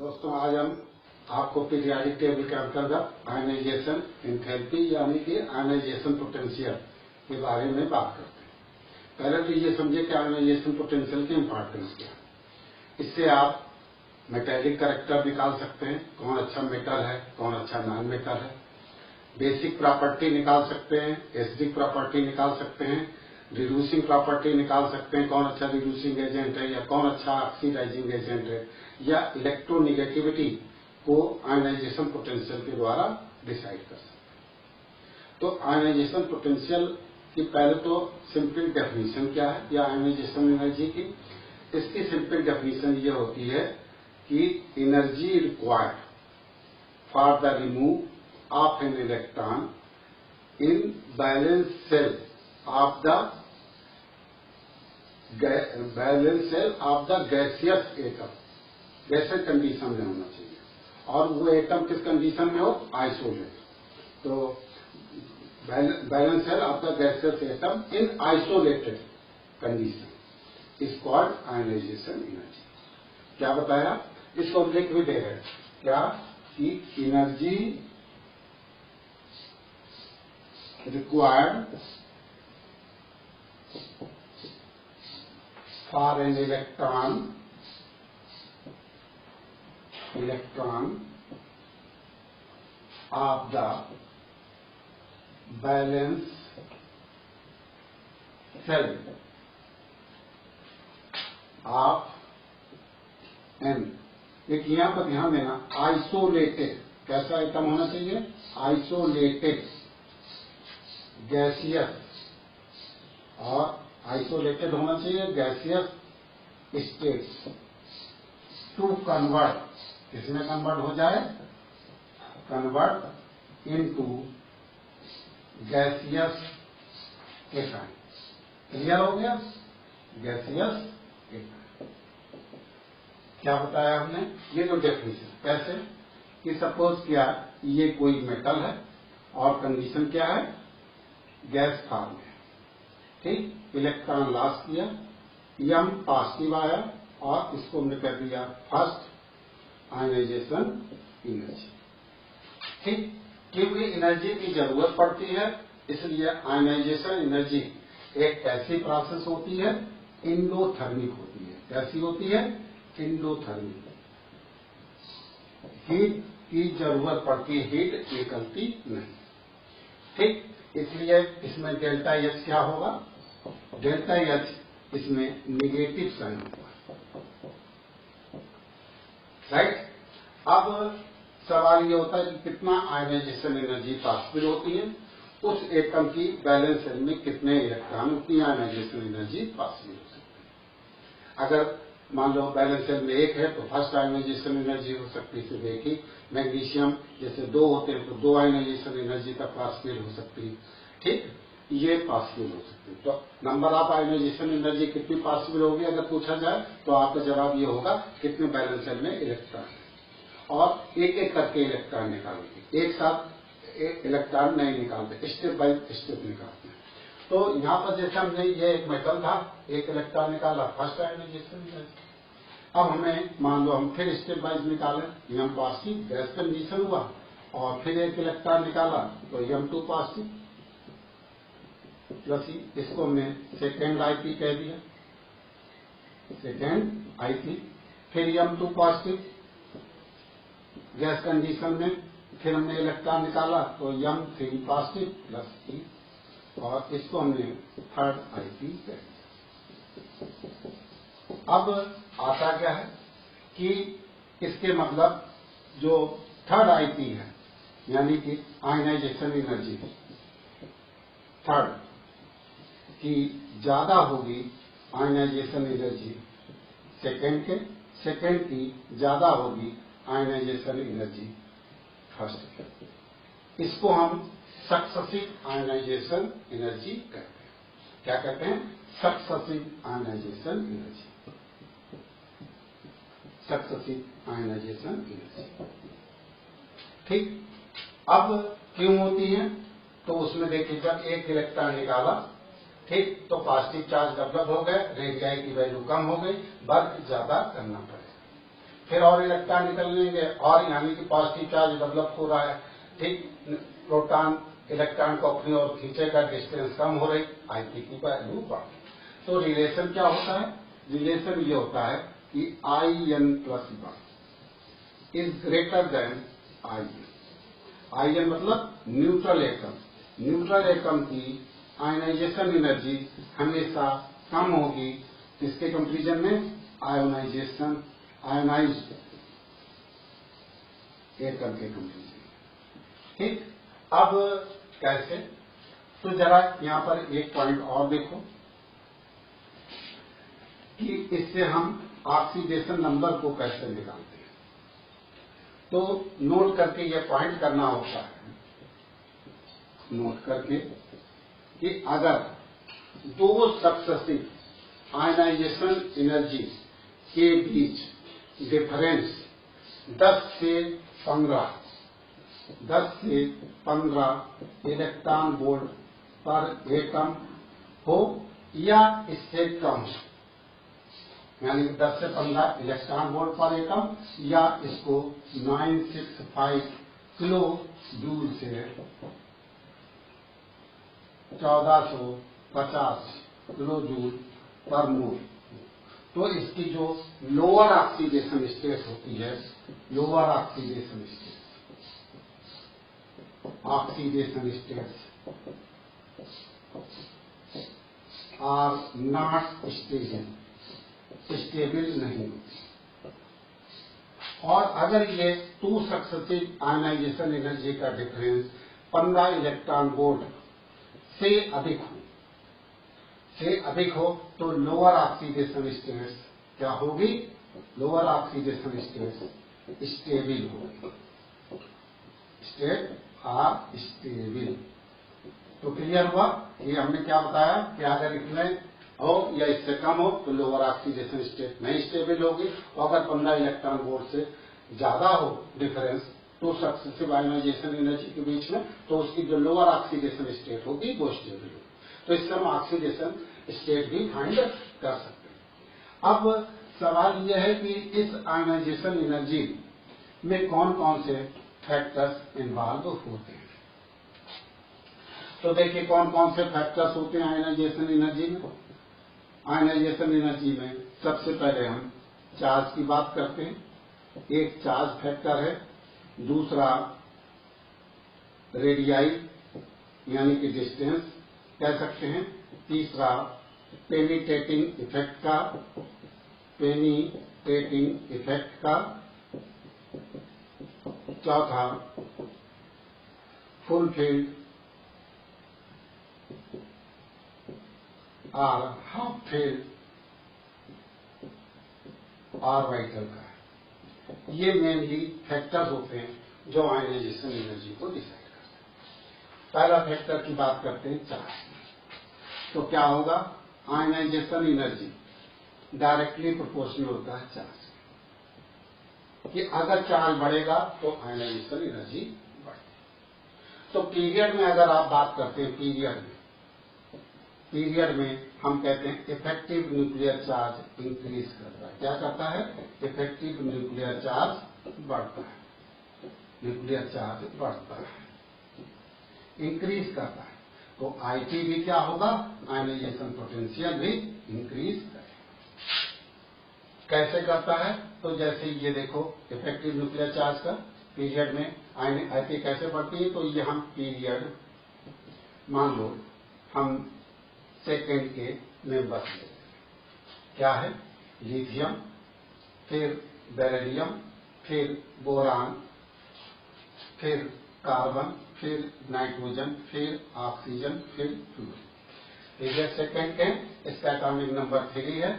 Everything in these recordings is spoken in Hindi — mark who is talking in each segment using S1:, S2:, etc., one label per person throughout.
S1: दोस्तों आज हम आपको पीरियाडिक टेबल के अंतर्गत आयनाइजेशन एंथैल्पी यानी कि आयनाइजेशन पोटेंशियल के बारे में बात करते हैं। पहले तो ये समझिए कि आयनाइजेशन पोटेंशियल की इंपॉर्टेंस क्या है। इससे आप मेटेलिक कैरेक्टर निकाल सकते हैं, कौन अच्छा मेटल है कौन अच्छा नॉन मेटल है। बेसिक प्रॉपर्टी निकाल सकते हैं, एसिडिक प्रॉपर्टी निकाल सकते हैं, रिड्यूसिंग प्रॉपर्टी निकाल सकते हैं, कौन अच्छा रिड्यूसिंग एजेंट है या कौन अच्छा ऑक्सीडाइजिंग एजेंट है, या इलेक्ट्रोनिगेटिविटी को आयनाइजेशन पोटेंशियल के द्वारा डिसाइड कर सकते हैं। तो आयनाइजेशन पोटेंशियल की पहले तो सिंपल डेफिनेशन क्या है या आयनाइजेशन एनर्जी की। इसकी सिंपल डेफिनेशन ये होती है कि energy required for the remove of an electron in valence shell of the gaseous atom, gaseous condition में होना चाहिए और वो एटम किस कंडीशन में हो, आइसोलेट। तो valence shell of the gaseous atom in isolated condition is called ionization energy. क्या बताया, इसको लिख भी दे रहे हैं क्या कि energy required for an electron of the valence cell of n। एक यहां पर ध्यान देना, आइसोलेटेड कैसा आइटम होना चाहिए, आइसोलेटेड गैसियस और आइसोलेटेड होना चाहिए गैसियस स्टेट्स टू कन्वर्ट, इसमें कन्वर्ट हो जाए, convert into gaseous atom. Clear हो गया, गैसियस एटम। क्या बताया हमने, ये तो डेफिनेशन। कैसे कि सपोज क्या ये कोई मेटल है और कंडीशन क्या है, गैस फॉर्म है, ठीक। इलेक्ट्रॉन लॉस किया, यम पॉजिटिव आया और इसको हमने कर दिया फर्स्ट आयनाइजेशन एनर्जी, ठीक। क्योंकि एनर्जी की जरूरत पड़ती है इसलिए आयनाइजेशन एनर्जी एक ऐसी प्रोसेस होती है, इंडोथर्मिक होती है। कैसी होती है, इंडोथर्मिक। हीट की जरूरत पड़ती है, हीट निकलती नहीं, ठीक। इसलिए इसमें डेल्टा एच क्या होगा, डेल्टा एच इसमें निगेटिव साइन होगा, राइट। अब सवाल ये होता है कि कितना आयनाइजेशन एनर्जी पॉसिबल होती है, उस एटम की बैलेंस सेल में कितने इलेक्ट्रॉन, उतनी आयनाइजेशन एनर्जी पॉसिबल हो सकती है। अगर मान लो बैलेंस सेल में एक है तो फर्स्ट आयनाइजेशन एनर्जी हो सकती है सिर्फ एक ही। मैग्नीशियम जैसे दो होते हैं तो दो आयनाइजेशन एनर्जी का पॉसिबल हो सकती है, ठीक। ये पॉसिबल हो सकती है। तो नंबर ऑफ आयनाइजेशन एनर्जी कितनी पॉसिबल होगी अगर पूछा जाए तो आपका जवाब ये होगा कितने बैलेंस सेल में इलेक्ट्रॉन है, और एक एक करके इलेक्ट्रॉन निकालेंगे, एक साथ एक इलेक्ट्रॉन नहीं निकालते, स्टेप बाय स्टेप निकालते हैं। तो यहां पर जैसे हमने ये एक मेटल था, एक इलेक्ट्रॉन निकाला, फर्स्ट आयनाइजेशन एनर्जी। अब हमें मान लो हम फिर स्टेप वाइज निकालें, यम पॉजिटिव गैस कंडीशन हुआ और फिर एक इलेक्ट्रॉन निकाला तो यम टू पॉजिटिव प्लस इसको हमने सेकेंड आईपी कह दिया, सेकेंड आईपी। फिर M two positive gas condition में, फिर हमने इलेक्ट्रॉन निकाला तो यम थ्री पॉजिटिव प्लस ई, और इसको हमने थर्ड आईपी कह दिया। अब आता क्या है कि इसके मतलब जो थर्ड आईपी है यानी कि आयनाइजेशन एनर्जी थर्ड की ज्यादा होगी आयनाइजेशन एनर्जी सेकेंड के, सेकेंड की ज्यादा होगी आयनाइजेशन एनर्जी फर्स्ट के। इसको हम सक्सेसिव आयनाइजेशन एनर्जी कहते हैं। क्या कहते हैं, successive ionization energy, successive ionization energy, ठीक। अब क्यों होती है, तो उसमें देखिए जब एक इलेक्ट्रॉन निकाला, ठीक, तो पॉजिटिव चार्ज डेवलप हो गए, रेडियाई की वैल्यू कम हो गई, वर्क ज्यादा करना पड़ेगा। फिर और इलेक्ट्रॉन निकलने और यानी कि पॉजिटिव चार्ज डेवलप हो रहा है। ठीक, प्रोटॉन इलेक्ट्रॉन को अपनी ओर खींचेगा, डिस्टेंस कम हो रही, आईपी की वैल्यू बढ़। तो रिलेशन क्या होता है? रिलेशन ये होता है कि IN plus 1 is greater then IN। IN मतलब न्यूट्रल एटम। न्यूट्रल एटम की आयनाइजेशन एनर्जी हमेशा कम होगी किसके कंपेरिजन में? आयोनाइजेशन आयोनाइज्ड एटम के कंपेरिजन। ठीक, अब कैसे? तो जरा यहां पर एक पॉइंट और देखो कि इससे हम ऑक्सीडेशन नंबर को कैसे निकालते हैं। तो नोट करके ये पॉइंट करना होता है, नोट करके कि अगर दो सक्सेसिव आयनाइजेशन एनर्जी के बीच डिफरेंस 10 से 15 इलेक्ट्रॉन वोल्ट पर एटम हो या इससे कम हो, यानी 10 से 15 इलेक्ट्रॉन वोल्ट पर एटम, या इसको 965 किलो जूल से 1450 किलो जूल पर मोल, तो इसकी जो लोअर ऑक्सीडेशन स्टेट होती है, lower oxidation states are not stable नहीं होती। और अगर ये टू सक्सेसिव आयनाइजेशन एनर्जी का डिफरेंस 15 इलेक्ट्रॉन वोल्ट से अधिक हो तो लोअर ऑक्सीडेशन स्टेट्स क्या होगी? लोअर ऑक्सीडेशन स्टेट्स स्टेबल होगी, स्टेट आर स्टेबल। तो क्लियर हुआ? ये हमने क्या बताया कि अगर इसमें हो या इससे कम हो तो लोअर ऑक्सीडेशन स्टेट नहीं स्टेबल होगी, और अगर 15 इलेक्ट्रॉन वोल्ट से ज्यादा हो difference two successive ionization energy के बीच में, तो उसकी जो लोअर ऑक्सीडेशन स्टेट होगी वो स्टेबल होगी। तो इससे हम ऑक्सीडेशन स्टेट भी फाइंड कर सकते हैं। अब सवाल यह है कि इस आयनाइजेशन एनर्जी में कौन कौन से फैक्टर्स इन्वॉल्व होते हैं। तो देखिए कौन कौन से फैक्टर्स होते हैं आयनाइजेशन एनर्जी में। आयनाइजेशन एनर्जी में सबसे पहले हम चार्ज की बात करते हैं, एक चार्ज फैक्टर है, दूसरा रेडियाई यानी कि डिस्टेंस कह सकते हैं, तीसरा पेनिट्रेटिंग इफेक्ट का, चौथा फुल फील्ड और हाफ फील्ड ऑर्बिटल का। ये मेनली फैक्टर्स होते हैं जो आयनाइजेशन एनर्जी को डिसाइड करते हैं। पहला फैक्टर की बात करते हैं चार्ज। तो क्या होगा? आयनाइजेशन एनर्जी डायरेक्टली प्रोपोर्शनल होता है चार्ज कि अगर चार्ज बढ़ेगा तो आयनाइजेशन एनर्जी बढ़ेगी। तो पीरियड में अगर आप बात करते हैं, पीरियड में हम कहते हैं इफेक्टिव न्यूक्लियर चार्ज इंक्रीज करता है। क्या करता है? इफेक्टिव न्यूक्लियर चार्ज बढ़ता है, न्यूक्लियर चार्ज बढ़ता है, इंक्रीज करता है। तो आईटी भी क्या होगा? आयनाइजेशन पोटेंशियल भी इंक्रीज करेगा। कैसे करता है? तो जैसे ये देखो इफेक्टिव न्यूक्लियर चार्ज का पीरियड में आईटी कैसे बढ़ती है। तो ये हम पीरियड मान लो हम सेकेंड के मेंबर्स लेते हैं। क्या है? लिथियम, फिर बेरिलियम, फिर बोरान, फिर कार्बन, फिर नाइट्रोजन, फिर ऑक्सीजन, फिर फ्लूरिन। पीरियड सेकेंड के, इसका एटॉमिक नंबर 3 है,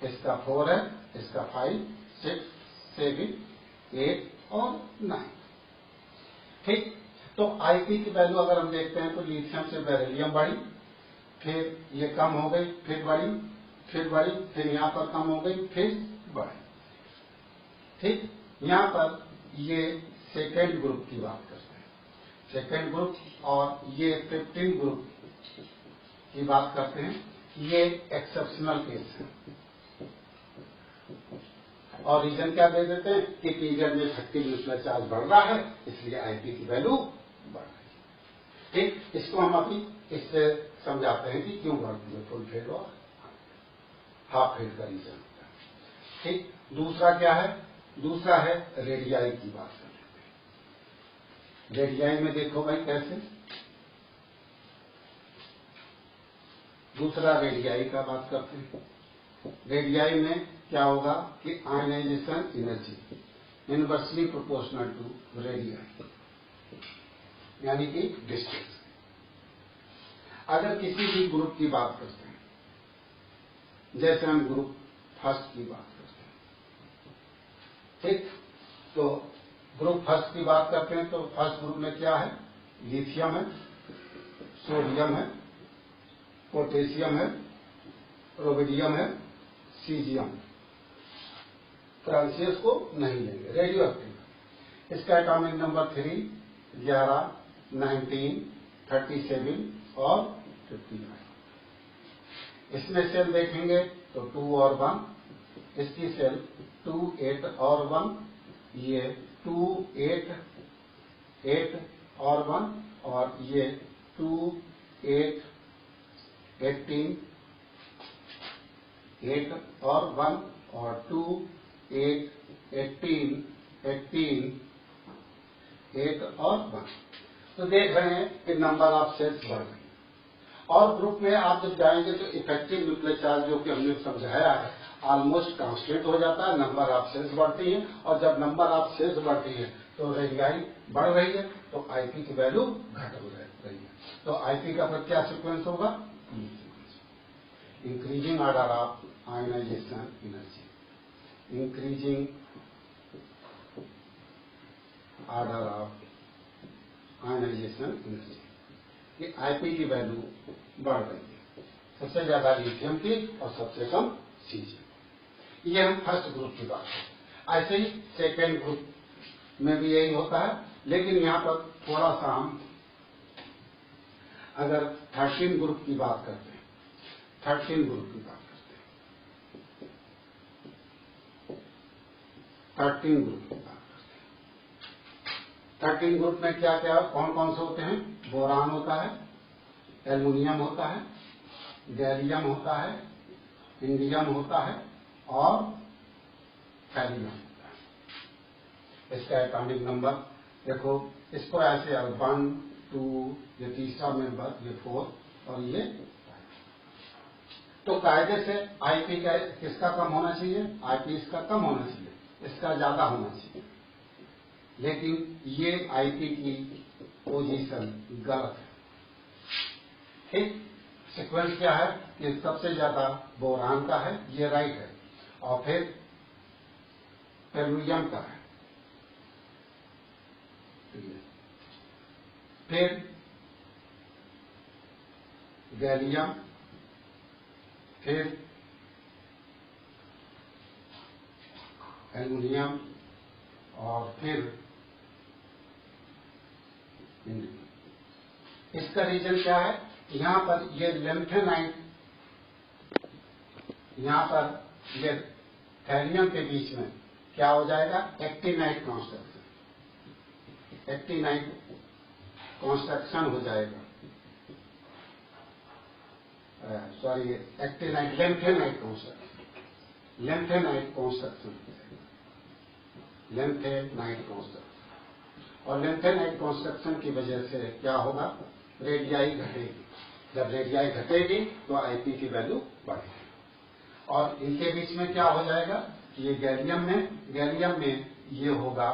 S1: इसका 4 है, इसका 5, 6, 7, 8 और 9। ठीक, तो आईपी की वैल्यू अगर हम देखते हैं तो लिथियम से बेरिलियम बढ़ी, फिर ये कम हो गई, फिर बढ़ी, फिर यहां पर कम हो गई, फिर बढ़ी। ठीक, यहां पर ये सेकेंड ग्रुप की बात करते हैं, सेकेंड ग्रुप, और ये 15 ग्रुप की बात करते हैं। ये एक्सेप्शनल केस है। और रीजन क्या दे देते हैं कि पीरियड में इफेक्टिव न्यूक्लियर चार्ज बढ़ रहा है, इसलिए आईपी की वैल्यू बढ़ रही है। ठीक, इसको हम अभी इससे समझाते हैं कि क्यों बढ़ती है फुल फेड और हाफ फेड का रीजन होता है। ठीक, दूसरा क्या है, दूसरा है रेडियाई की बात कर लेते हैं। रेडियाई में देखो भाई कैसे, दूसरा रेडियाई का बात करते हैं। रेडियाई में क्या होगा कि ionization energy inversely proportional to radii, यानी कि डिस्टेंस। अगर किसी भी ग्रुप की बात करते हैं, जैसे हम ग्रुप फर्स्ट की बात करते हैं, ठीक, तो ग्रुप फर्स्ट की बात करते हैं तो फर्स्ट ग्रुप में क्या है, लिथियम है, सोडियम है, पोटेशियम है, रोबिडियम है, सीजियम। फ्रांसियस को नहीं लेंगे, रेडियो एक्टिव। इसका एटॉमिक नंबर 3, 11, 19, 37 और 59। इसमें सेल देखेंगे तो 2 और 1, इसकी सेल 2, 8 और 1, ये 2, 8, 8 और 1, और ये 2, 8, 18, 8 और 1, और 2, 8, 18, 18, 8 और 1। तो देख रहे हैं कि नंबर ऑफ सेल्स बढ़ रहे हैं। और ग्रुप में आप जब जाएंगे तो इफेक्टिव न्यूक्लियर चार्ज जो कि हमने समझाया है ऑलमोस्ट कांस्टेंट हो जाता है, नंबर ऑफ सेल्स बढ़ती है, और जब नंबर ऑफ सेल्स बढ़ती है तो रेडियाई बढ़ रही है, तो आईपी की वैल्यू घट हो रही है। तो आईपी का फिर क्या सीक्वेंस होगा, increasing order of ionization energy, increasing order of ionization energy, कि आईपी की वैल्यू बढ़ रही है, सबसे ज्यादा लिथियम की और सबसे कम सीजियम। ये हम फर्स्ट ग्रुप की बात है। ऐसे ही सेकेंड ग्रुप में भी यही होता है, लेकिन यहां पर थोड़ा सा हम अगर 13 ग्रुप की बात करते हैं, 13 ग्रुप की बात करते हैं, 13 ग्रुप की बात करते हैं। 13 ग्रुप में क्या क्या कौन कौन से होते हैं, बोरान होता है, एल्युमिनियम होता है, गैलियम होता है, इंडियम होता है और थैलियम होता है। इसका एटॉमिक नंबर देखो, इसको ऐसे 1, 2, ये तीसरा मेंबर, ये 4 और ये 5। तो कायदे से आईपी का किसका कम होना चाहिए, आईपी इसका कम होना चाहिए, इसका ज्यादा होना चाहिए, लेकिन ये आईपी की पोजीशन गलत है। ठीक, सीक्वेंस क्या है कि सबसे ज्यादा बोरान का है, ये राइट है, और फिर एल्युमिनियम का है, फिर गैलियम, फिर एल्युमिनियम और फिर इंडियम। इसका रीजन क्या है, यहां पर ये लेंथेनाइट, यहां पर ये थैलियम के बीच में क्या हो जाएगा, एक्टिनाइट कॉन्स्ट्रक्शन, एक्टिनाइट कॉन्स्ट्रक्शन हो जाएगा, sorry actinide, lanthanide construction, lanthanide construction, lanthanide construction. और लेंथेनाइट कॉन्स्ट्रक्शन की वजह से क्या होगा, रेडियाई घटेगी। जब रेडियाई घटेगी तो आईपी की वैल्यू बढ़ेगी। और इनके बीच में क्या हो जाएगा, ये गैलियम में ये होगा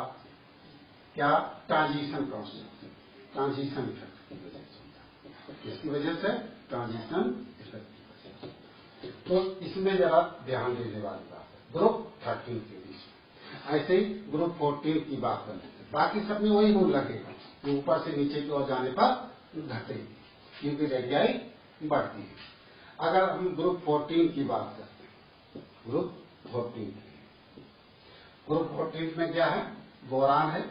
S1: क्या, ट्रांजिशन कॉन्स्ट्रक्शन, ट्रांजिशन इफेक्ट की वजह से, इसकी वजह से ट्रांजिशन इफेक्ट की वजह से। तो इसमें जरा ध्यान देने वाली बात है ग्रुप 13 के बीच में। ऐसे ही ग्रुप 14 की बात कर लेते हैं, बाकी सब में वही रूल लगेगा कि ऊपर से नीचे की ओर जाने पर घटेगी, क्योंकि रेडियाई बढ़ती है। अगर हम ग्रुप 14 की बात करते हैं, ग्रुप 14 ग्रुप 14 में क्या है, बोरान है,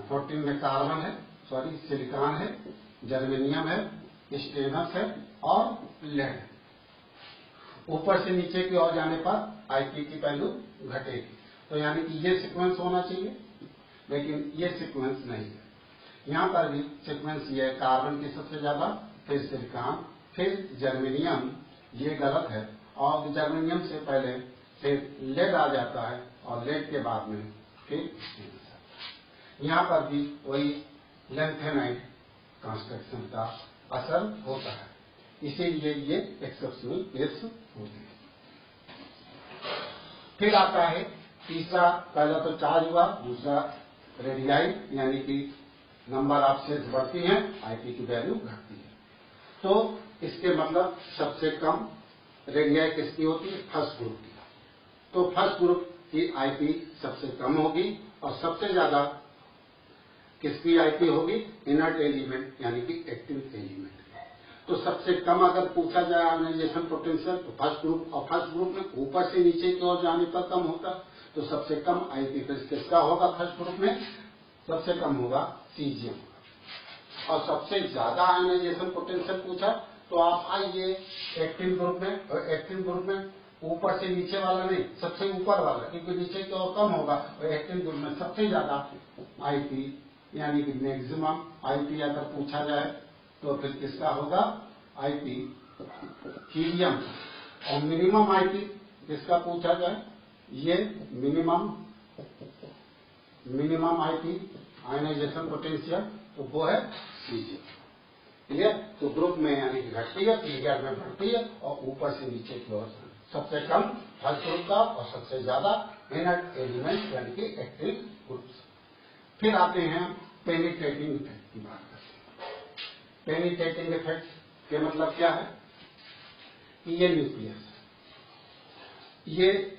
S1: 14 में कार्बन है, सॉरी सिलिकॉन है, जर्मेनियम है, स्टेनस है और लेड है। ऊपर से नीचे की ओर जाने पर आईपी की वैल्यू घटेगी। तो यानी कि ये सीक्वेंस होना चाहिए, लेकिन ये सीक्वेंस नहीं है। यहाँ पर भी सीक्वेंस ये है, कार्बन की सबसे ज्यादा, फिर सिलिकॉन, फिर जर्मेनियम, ये गलत है। और जर्मेनियम से पहले फिर लेड आ जाता है और लेड के बाद में फिर यहाँ पर भी वही लैंथेनाइट कंस्ट्रक्शन का असर होता है, इसीलिए ये एक्सेप्शनल केस होते हैं। फिर आता है तीसरा, पहला तो चार्ज हुआ, दूसरा रेडियाई, यानी कि नंबर ऑफ सेल्स बढ़ती हैं, आईपी की वैल्यू घटती है। तो इसके मतलब सबसे कम रेडियाई किसकी होती है? फर्स्ट ग्रुप की। तो फर्स्ट ग्रुप की आईपी सबसे कम होगी और सबसे ज्यादा किसकी आईपी होगी? इनर्ट एलिमेंट यानी कि एक्टिव एलिमेंट। तो सबसे कम अगर पूछा जाए आयनाइजेशन पोटेंशियल तो फर्स्ट ग्रुप, और फर्स्ट ग्रुप में ऊपर से नीचे की ओर जाने पर कम होता, तो सबसे कम आईपी किसका होगा? फर्स्ट ग्रुप में सबसे कम होगा सीजियम। और सबसे ज्यादा आयनाइजेशन पोटेंशियल पूछा तो आप आइए एक्टिन ग्रुप में, और एक्टिन ग्रुप में ऊपर से नीचे वाला नहीं, सबसे ऊपर वाला, क्योंकि नीचे की ओर कम होगा। और एक्टिन ग्रुप में सबसे ज्यादा आईपी यानी कि मैक्सिमम आईपी अगर पूछा जाए तो फिर किसका होगा? IP helium. और मिनिमम आईपी किसका पूछा जाए? ये मिनिमम आईपी आयनाइजेशन पोटेंशियल, तो वो है सीजियम। क्लियर? तो ग्रुप में यानी कि घटती है, पीरियड में बढ़ती है, और ऊपर से नीचे की ओर सबसे कम फर्स्ट ग्रुप का और सबसे ज्यादा इनर्ट एलिमेंट यानी कि एक्टिव ग्रुप्स। फिर आते हैं पेनिट्रेटिंग इफेक्ट की बात करते हैं। पेनिट्रेटिंग इफेक्ट के मतलब क्या है? कि ये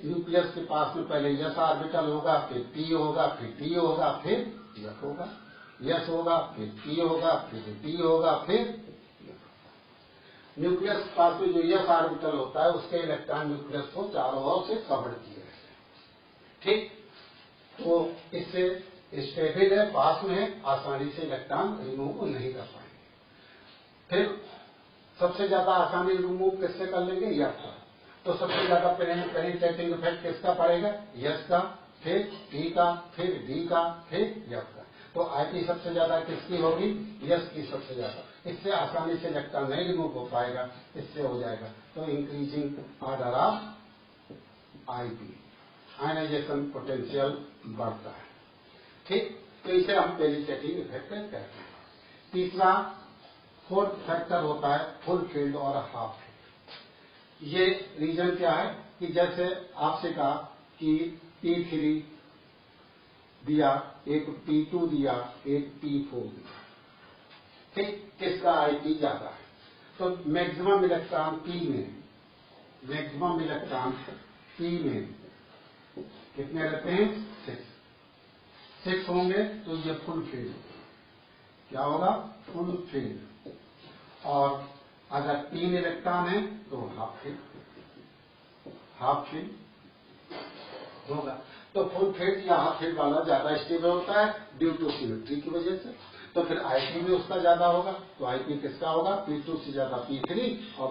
S1: न्यूक्लियस के पास में पहले यस ऑर्बिटल होगा, फिर पी होगा, फिर टी होगा, फिर एफ होगा, यस होगा, फिर पी होगा, फिर टी होगा, फिर न्यूक्लियस के पास में जो यस ऑर्बिटल होता है उसके इलेक्ट्रॉन न्यूक्लियस को चारों ओर से कवर किए रहते हैं। ठीक? तो इससे स्टेबल है, पास में है, आसानी से इलेक्ट्रॉन रिमूव नहीं कर पाएंगे। फिर सबसे ज्यादा आसानी रिमूव किससे कर लेंगे? यस का। तो सबसे ज्यादा पेनिट्रेटिंग इफेक्ट किसका पड़ेगा? यस का, फिर टी का, फिर डी का, फिर एफ का। तो आईपी सबसे ज्यादा किसकी होगी? यस की सबसे ज्यादा। इससे आसानी से इलेक्ट्रॉन नहीं रिमूव हो पाएगा, इससे हो जाएगा। तो increasing order of IP, ionization potential बढ़ता है। ठीक? तो इसे हम पेनिट्रेटिंग इफेक्ट कहते हैं। तीसरा फोर्थ फैक्टर होता है फुल फील्ड और हाफ फील्ड। ये रीजन क्या है? कि जैसे आपसे कहा कि P3 दिया, एक P2 दिया, एक P4 दिया। ठीक? किसका आईपी ज्यादा है? तो मैक्सिमम इलेक्ट्रॉन P में कितने रहते हैं? 6 होंगे, तो ये फुल फील्ड। क्या होगा? Full filled. और अगर 3 इलेक्ट्रॉन है तो हाफ फील्ड होगा। तो फुल फील्ड या हाफ फील्ड वाला ज्यादा स्टेबल होता है ड्यू टू सिमेट्री की वजह से। तो फिर आईपी भी उसका ज्यादा होगा। तो आईपी किसका होगा? P2 से ज्यादा P3 और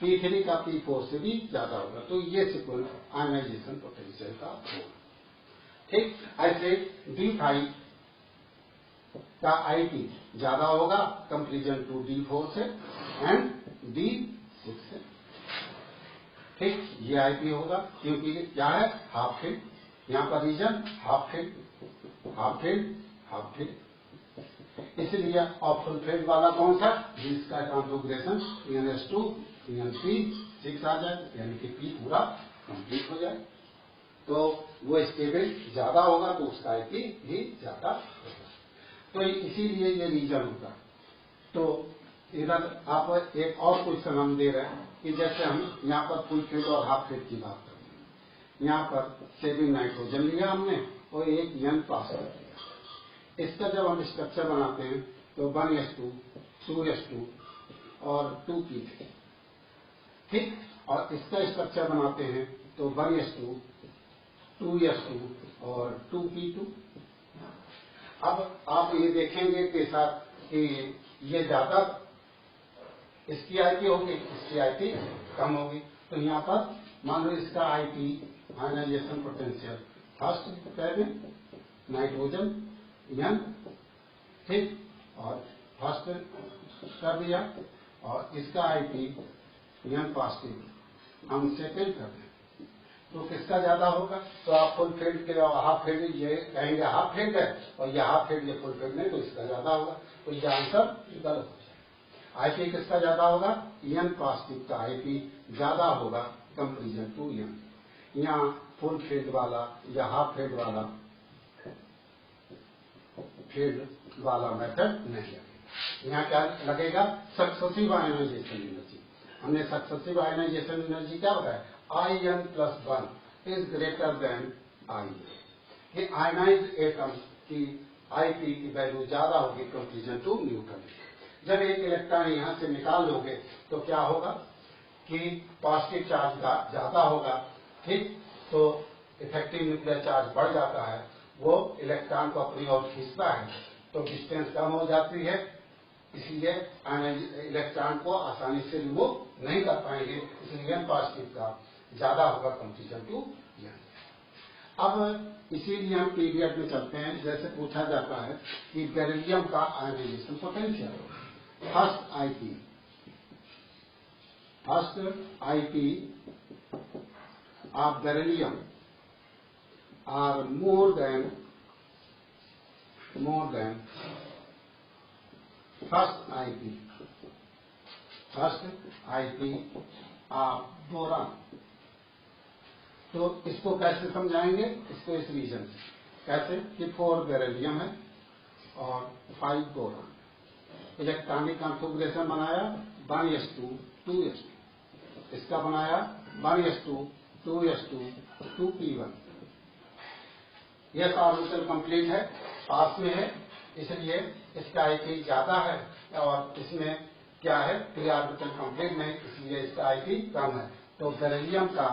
S1: P3 का P4 से भी ज्यादा होगा। तो ये सिक्वेंस आयनाइजेशन पोटेंशियल का होगा। ठीक? ऐसे D5 का आईपी ज्यादा होगा कंपेरिजन टू D4 से एंड D6 से। ठीक? ये आईपी होगा क्योंकि क्या है? Half field. यहां पर रीजन हाफ फील्ड। इसलिए और फुल फील्ड वाला कौन सा? जिसका कॉन्फ़िगरेशन NS2 NP6 आ जाए, यानी कि P पूरा कंप्लीट हो जाए। तो वो स्टेबल ज्यादा होगा, तो उसका आईपी भी ज्यादा होगा। तो इसीलिए ये रीजन होगा। तो इधर आप एक और क्वेश्चन हम दे रहे हैं कि जैसे हम यहाँ पर फुल फील्ड और हाफ फील्ड की बात करते हैं। यहाँ पर 7 नाइट्रोजन लिया हमने और एक N पास कर दिया। इसका जब हम स्ट्रक्चर बनाते हैं तो 1s2, 2s2 और 2p3। ठीक? और इसका स्ट्रक्चर बनाते हैं तो 1s2, 2s2 और 2p2। अब आप ये देखेंगे के साथ कि ये ज्यादा इसकी आईपी होगी, इसकी आईपी कम होगी। तो यहाँ पर मान लो इसका आईपी आयनाइजेशन पोटेंशियल फर्स्ट कैबिन नाइट्रोजन एन, ठीक, और फर्स्ट कर दिया, और इसका आईपी एन पॉजिटिव हम सेकेंड कर दें, तो किसका ज्यादा होगा? तो आप फुल फील्ड के हाफ फील्ड ये कहेंगे हाफ फील्ड है, और ये हाफ फील्ड ये फुल फील्ड नहीं, तो इसका ज्यादा होगा, तो ये आंसर गलत हो जाएगा। आईपी किसका ज्यादा होगा? एन पॉजिटिव का आईपी ज्यादा होगा कंपेरिजन टू एन। यहाँ फुल फील्ड वाला या हाफ फील्ड वाला मेथड नहीं लगेगा। यहाँ क्या लगेगा? Successive ionization energy. हमने सक्सेसिव आयनाइजेशन एनर्जी क्या बताया? In+1 is greater than I. ये आयनाइज एटम की आईपी की वैल्यू ज्यादा होगी कंपेरिजन टू न्यूट्रल। जब एक इलेक्ट्रॉन यहां से निकाल लोगे तो क्या होगा कि पॉजिटिव चार्ज ज्यादा होगा, ठीक, तो इफेक्टिव न्यूक्लियर चार्ज बढ़ जाता है, वो इलेक्ट्रॉन को अपनी ओर खींचता है, तो डिस्टेंस कम हो जाती है, इसलिए इलेक्ट्रॉन को आसानी से रिमूव नहीं कर पाएंगे, इसलिए पॉजिटिव का ज्यादा होगा कंपेरिजन टू एन। अब इसीलिए हम पीरियड में चलते हैं। जैसे पूछा जाता है कि बेरिलियम का ionization potential, first IP of beryllium are more than first IP of boron. तो इसको कैसे समझाएंगे? इसको इस रीजन से कैसे कि 4 बेरिलियम है और 5 बोरान। इलेक्ट्रॉनिक कॉन्फ़िगरेशन बनाया 1s2 2s2, इसका बनाया 1s2 2s2 2p1। यह ऑर्बिटल कंप्लीट है, पास में है, इसलिए इसका आईपी ज्यादा है, और इसमें क्या है पी ऑर्बिटल कंप्लीट नहीं, इसलिए इसका आईपी कम है। तो बेरिलियम का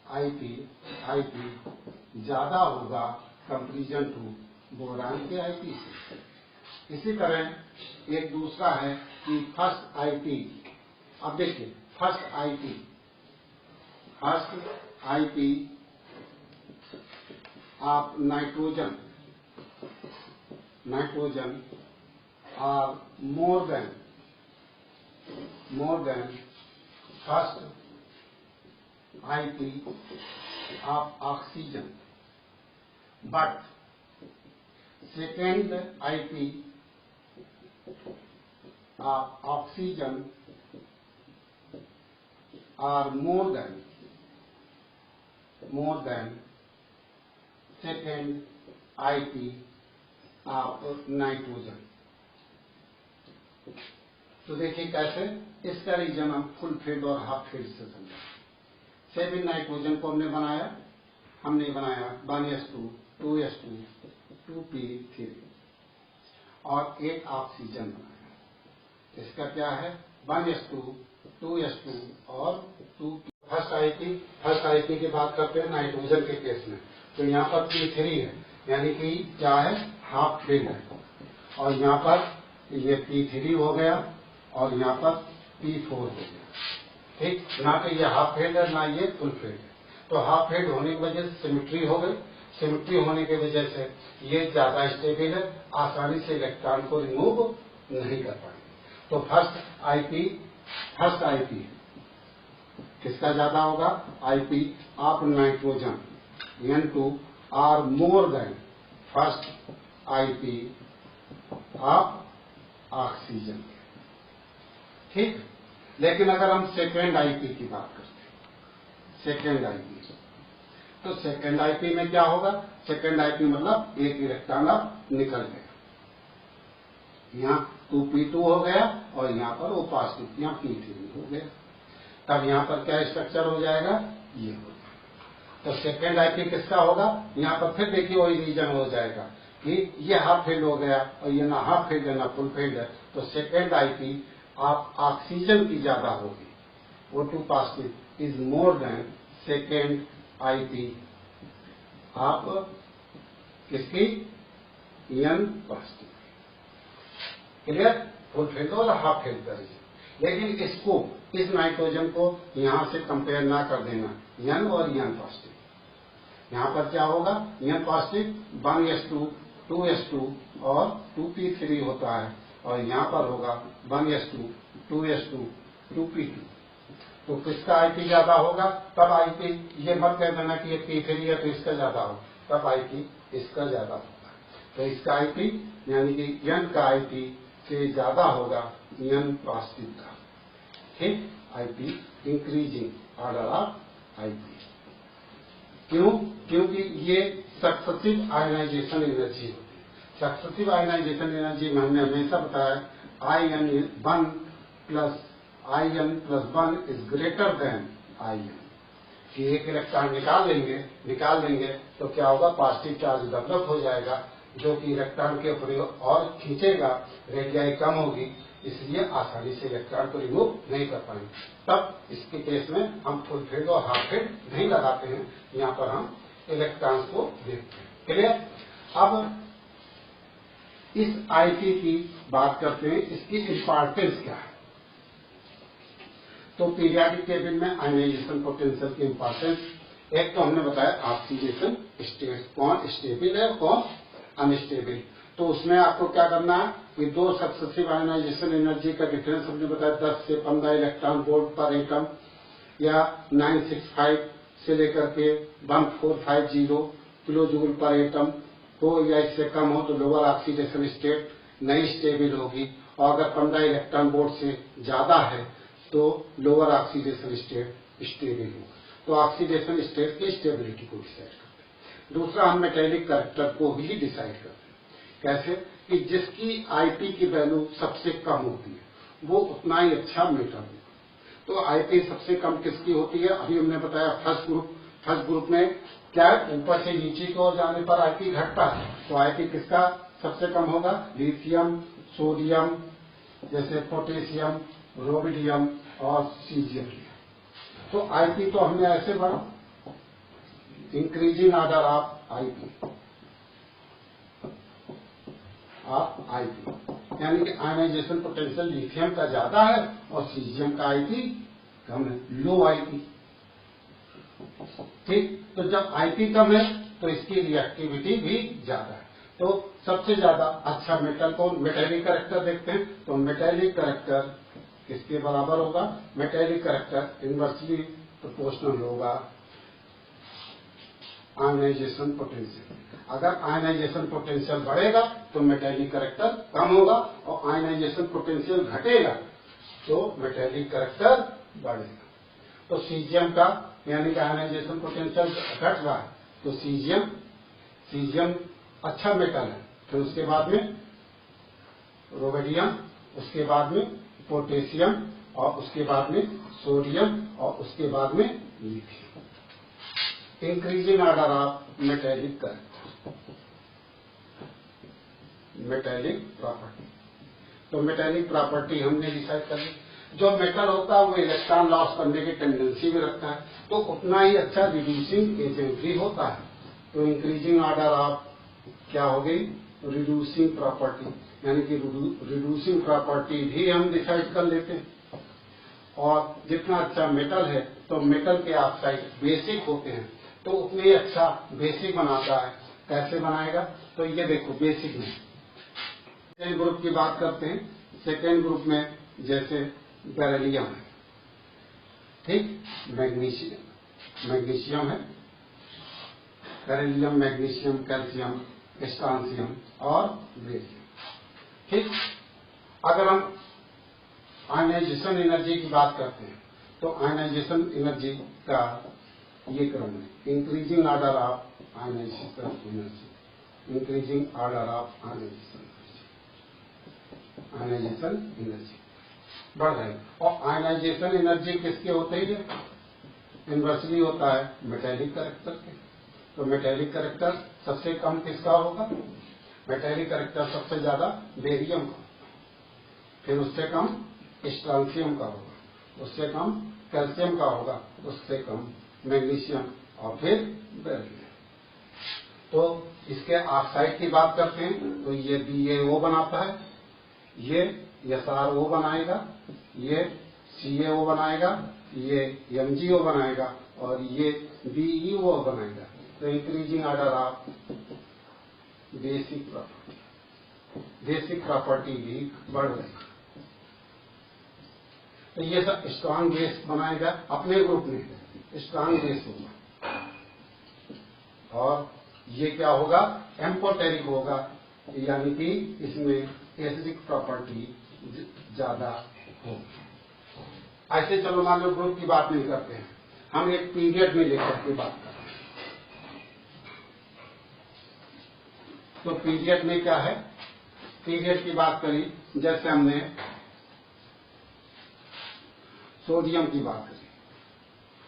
S1: आईपी ज्यादा होगा कंपेरिजन टू बोरान के आईपी से। इसी तरह एक दूसरा है कि फर्स्ट आईपी, अब देखिए first IP of nitrogen are more than first IP of oxygen, but second IP of oxygen are more than second IP of nitrogen. तो देखिए कैसे इसका रीजन हम फुल फील्ड और हाफ फील्ड से समझा। 7 नाइट्रोजन को हमने बनाया 1s2 2s2 2p3, और 8 ऑक्सीजन बनाया। इसका क्या है 1s2 2s2 और 2p। फर्स्ट आईपी की बात करते हैं नाइट्रोजन के केस में, तो यहाँ पर p3 है, यानी कि क्या है हाफ फील्ड है, और यहाँ पर ये p3 हो गया और यहाँ पर p4 हो गया, ठीक, ना तो ये हाफ फील्ड है ना ये फुल फील्ड है। तो हाफ फील्ड होने की वजह से सिमेट्री हो गई, सिमेट्री होने की वजह से ये ज्यादा स्टेबल है, आसानी से इलेक्ट्रॉन को रिमूव नहीं कर पाएंगे। तो फर्स्ट आईपी किसका ज्यादा होगा? IP of nitrogen N2 are more than first IP of oxygen, ठीक। लेकिन अगर हम सेकेंड आईपी की बात करते हैं, तो सेकेंड आईपी में क्या होगा? सेकेंड आईपी मतलब एक इलेक्ट्रॉन अब निकल गया, यहाँ 2p2 हो गया और यहाँ पर वो पॉजिटिव यहाँ p3 हो गया, तब यहाँ पर क्या स्ट्रक्चर हो जाएगा? ये हो जाएगा। तो सेकेंड आईपी किसका होगा? यहाँ पर फिर देखिए वही रीजन हो जाएगा कि ये हाफ फील्ड हो गया और ये ना हाफ फील्ड है ना फुल फील्ड है, तो सेकेंड आईपी आप ऑक्सीजन की ज्यादा होगी, O2 positive is more than second IP आप किसकी? N positive. Clear? Full filled और हाफ फील्ड का रीजन। लेकिन इसको, इस नाइट्रोजन को यहां से कंपेयर ना कर देना, N और N पॉजिटिव। यहां पर क्या होगा, N पॉजिटिव 1s2 2s2 और 2p3 होता है, और यहां पर होगा 1s2 2s2 2p2। तो किसका आईपी ज्यादा होगा, तब आईपी, ये मत कह देना कि ये p3 है तो इसका ज्यादा होगा, तब आईपी इसका ज्यादा होगा। तो इसका आईपी यानी कि N का आईपी से ज्यादा होगा N पॉजिटिव का। ठीक, IP increasing order of IP. क्यों? क्योंकि ये सक्सेसिव आयनाइजेशन एनर्जी होती है। सक्सेसिव आयनाइजेशन एनर्जी में हमने हमेशा बताया IN1 + IN+1 is greater then IN। कि एक इलेक्ट्रॉन निकाल लेंगे तो क्या होगा, पॉजिटिव चार्ज डेवलप हो जाएगा, जो कि इलेक्ट्रॉन के ऊपर और खींचेगा, रेडियाई कम होगी, इसलिए आसानी से इलेक्ट्रॉन को रिमूव नहीं कर पाएंगे। तब इसके केस में हम फुल फील्ड और हाफ फील्ड नहीं लगाते हैं, यहाँ पर हम इलेक्ट्रॉन्स को देखते हैं। क्लियर? अब इस आईपी की बात करते हैं, इसकी इंपॉर्टेंस क्या है। तो पीरियोडिक टेबल में आयनाइजेशन पोटेंशियल की इंपॉर्टेंस, एक तो हमने बताया ऑक्सीडेशन स्टेट, कौन स्टेबल है कौन अनस्टेबल। तो उसमें आपको क्या करना है कि दो सक्सेसिव आयनाइजेशन एनर्जी का डिफरेंस हमने बताया 10 से 15 इलेक्ट्रॉन वोल्ट पर एटम, या 965 से लेकर के 1450 किलो जूल पर एटम हो, या इससे कम हो तो लोअर ऑक्सीडेशन स्टेट नहीं स्टेबल होगी, और अगर 15 इलेक्ट्रॉन वोल्ट से ज्यादा है तो लोअर ऑक्सीडेशन स्टेट स्टेबल होगा। तो ऑक्सीडेशन स्टेट की स्टेबिलिटी को डिसाइड करते हैं। दूसरा, हम मेटेलिक कैरेक्टर को ही डिसाइड करते हैं। कैसे? कि जिसकी आईपी की वैल्यू सबसे कम होती है वो उतना ही अच्छा मेटल होगा। तो आईपी सबसे कम किसकी होती है, अभी हमने बताया फर्स्ट ग्रुप में क्या, ऊपर से नीचे की ओर जाने पर आईपी घटता है। तो आईपी किसका सबसे कम होगा, लिथियम, सोडियम, जैसे पोटेशियम, रोबिडियम और सीजियम। तो आईपी तो हमने ऐसे बढ़ा, इंक्रीजिंग ऑर्डर ऑफ आईपी यानी कि आयनाइजेशन पोटेंशियल लिथियम का ज्यादा है और सीजियम का आईपी कम है, लो आईपी। ठीक, तो जब आईपी कम है तो इसकी रिएक्टिविटी भी ज्यादा है। तो सबसे ज्यादा अच्छा मेटल कौन, मेटेलिक कैरेक्टर देखते हैं। तो मेटेलिक कैरेक्टर किसके बराबर होगा, मेटेलिक कैरेक्टर इनवर्सली प्रोपोर्शनल होगा आयनाइजेशन पोटेंशियल। अगर आयनाइजेशन पोटेंशियल बढ़ेगा तो मेटेलिक कैरेक्टर कम होगा, और आयनाइजेशन पोटेंशियल घटेगा तो मेटेलिक कैरेक्टर बढ़ेगा। तो सीजियम का यानी कि आयनाइजेशन पोटेंशियल घट रहा है तो सीजियम अच्छा मेटल है। फिर उसके बाद में रोबेडियम, उसके बाद में पोटेशियम, और उसके बाद में सोडियम, और उसके बाद में lithium. Increasing order of metallic character, metallic property. तो मेटेलिक प्रॉपर्टी हमने डिसाइड कर ली। जो मेटल होता है वो इलेक्ट्रॉन लॉस करने की टेंडेंसी में रखता है, तो उतना ही अच्छा रिड्यूसिंग एजेंट भी होता है। तो इंक्रीजिंग ऑर्डर ऑफ क्या हो गई, रिड्यूसिंग प्रॉपर्टी, यानी कि रिड्यूसिंग प्रॉपर्टी भी हम डिसाइड कर लेते हैं। और जितना अच्छा मेटल है तो मेटल के ऑक्साइड बेसिक होते हैं, तो उतने ही अच्छा बेसिक बनाता है। कैसे बनाएगा, तो ये देखो बेसिक में सेकेंड ग्रुप की बात करते हैं। सेकेंड ग्रुप में जैसे बेरिलियम है, ठीक, मैग्नीशियम है, बेरिलियम, मैग्नीशियम, कैल्शियम, स्ट्रांसियम और बेरिलियम। ठीक, अगर हम आयनाइजेशन एनर्जी की बात करते हैं तो आयनाइजेशन एनर्जी का ये क्रम है, increasing order of ionization energy, increasing order of ionization energy बढ़ रही। और आयनाइजेशन एनर्जी किसके होते हैं, इनवर्सली होता है मेटेलिक कैरेक्टर के। तो मेटेलिक कैरेक्टर सबसे कम किसका होगा, मेटेलिक कैरेक्टर सबसे ज्यादा बेरियम का, फिर उससे कम स्ट्रांसियम का होगा, उससे कम कैल्शियम का होगा, उससे कम मैग्नीशियम, और फिर बेरिलियम। तो इसके ऑक्साइड की बात करते हैं तो ये BaO बनाता है, ये SrO बनाएगा, ये CaO बनाएगा, ये MgO बनाएगा और ये BeO बनाएगा। तो increasing order of basic property भी बढ़ रही। तो ये सब स्ट्रांग बेस बनाएगा, अपने ग्रुप में स्ट्रांग बेस होगा और ये क्या होगा, एम्फोटेरिक होगा, यानी कि इसमें एसिडिक प्रॉपर्टी ज्यादा होगी। ऐसे चलो मान लो ग्रुप की बात नहीं करते हैं, हम एक पीरियड में लेकर के बात करते हैं। तो पीरियड में क्या है, पीरियड की बात करी, जैसे हमने सोडियम की बात करी,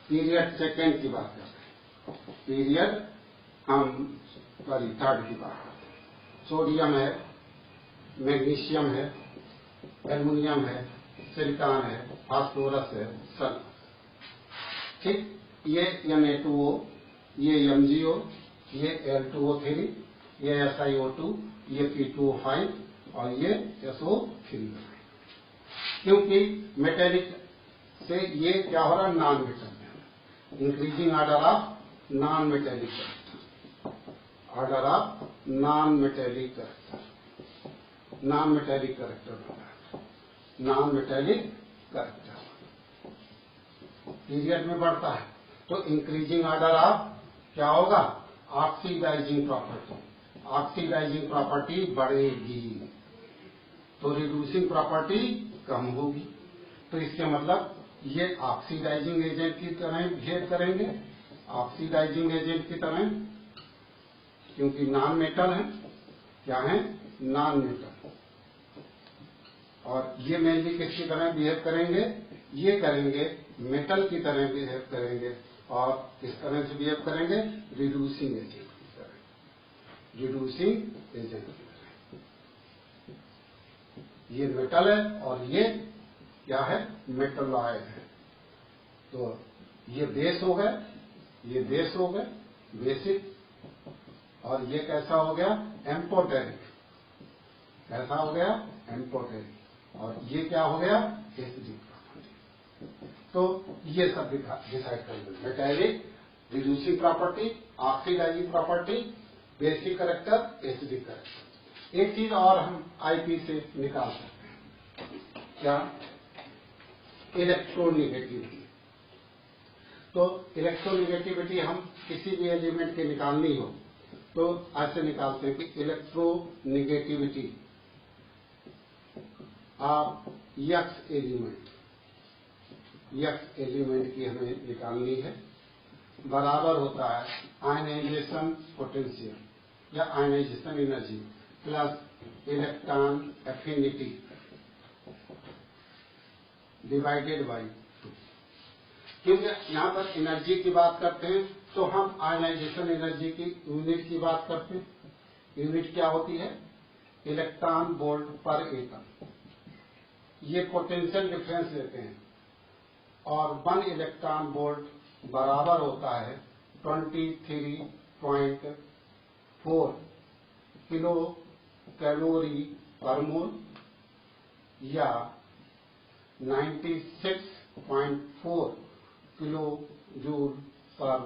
S1: पीरियड सेकेंड की बात करते हैं, पीरियड हम सॉरी थर्ड की बात करते हैं। सोडियम है, मैग्नीशियम है, एल्युमिनियम है, सिलिकॉन है, फास्फोरस है, सल्फर। ठीक, ये Na2O, ये MgO, ये Al2O3, ये SiO2, ये P2O5 और ये SO3। क्योंकि मेटेलिक से ये क्या हो रहा है, non metal, increasing order of non metallic character, order of non metallic character, non metallic character हो रहा है, नॉन मेटेलिक कैरेक्टर पीरियड में बढ़ता है। तो इंक्रीजिंग ऑर्डर ऑफ क्या होगा, ऑक्सीडाइजिंग प्रॉपर्टी, ऑक्सीडाइजिंग प्रॉपर्टी बढ़ेगी तो रिड्यूसिंग प्रॉपर्टी कम होगी। तो इसके मतलब ये ऑक्सीडाइजिंग एजेंट की तरह बिहेव करेंगे, ऑक्सीडाइजिंग एजेंट की तरह, क्योंकि नॉन मेटल है, क्या है, नॉन मेटल। और ये मेनली किसकी तरह बिहेव करेंगे, ये करेंगे मेटल की तरह बिहेव करेंगे और किस तरह से बिहेव करेंगे, रिड्यूसिंग एजेंट की तरह, रिड्यूसिंग एजेंट की तरह। ये मेटल है और ये क्या है, मेटलॉयड है। तो ये बेस हो गए, ये बेस हो गए, बेसिक, और ये कैसा हो गया, एम्फोटेरिक, कैसा हो गया, एम्फोटेरिक, और ये क्या हो गया, एसिडिक प्रॉपर्टी। तो ये सब डिसाइड करेंगे, metallic, reducing property, oxidizing property, basic character, acidic character. एक चीज और हम आईपी से निकाल सकते हैं, क्या, इलेक्ट्रोनिगेटिविटी। तो इलेक्ट्रोनिगेटिविटी हम किसी भी एलिमेंट की निकालनी हो तो ऐसे निकालते हैं कि electronegativity of X element, X element की हमें निकालनी है, बराबर होता है आयनाइजेशन पोटेंशियल या ionization energy plus electron affinity divided by 2। क्योंकि यहां पर एनर्जी की बात करते हैं तो हम आयनाइजेशन एनर्जी की यूनिट की बात करते हैं। यूनिट क्या होती है, इलेक्ट्रॉन वोल्ट पर एटम। ये पोटेंशियल डिफरेंस लेते हैं और 1 इलेक्ट्रॉन वोल्ट बराबर होता है 23.4 किलो कैलोरी पर मोल या 96.4 किलो जूल पर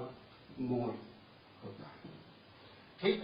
S1: मोल होता है। ठीक,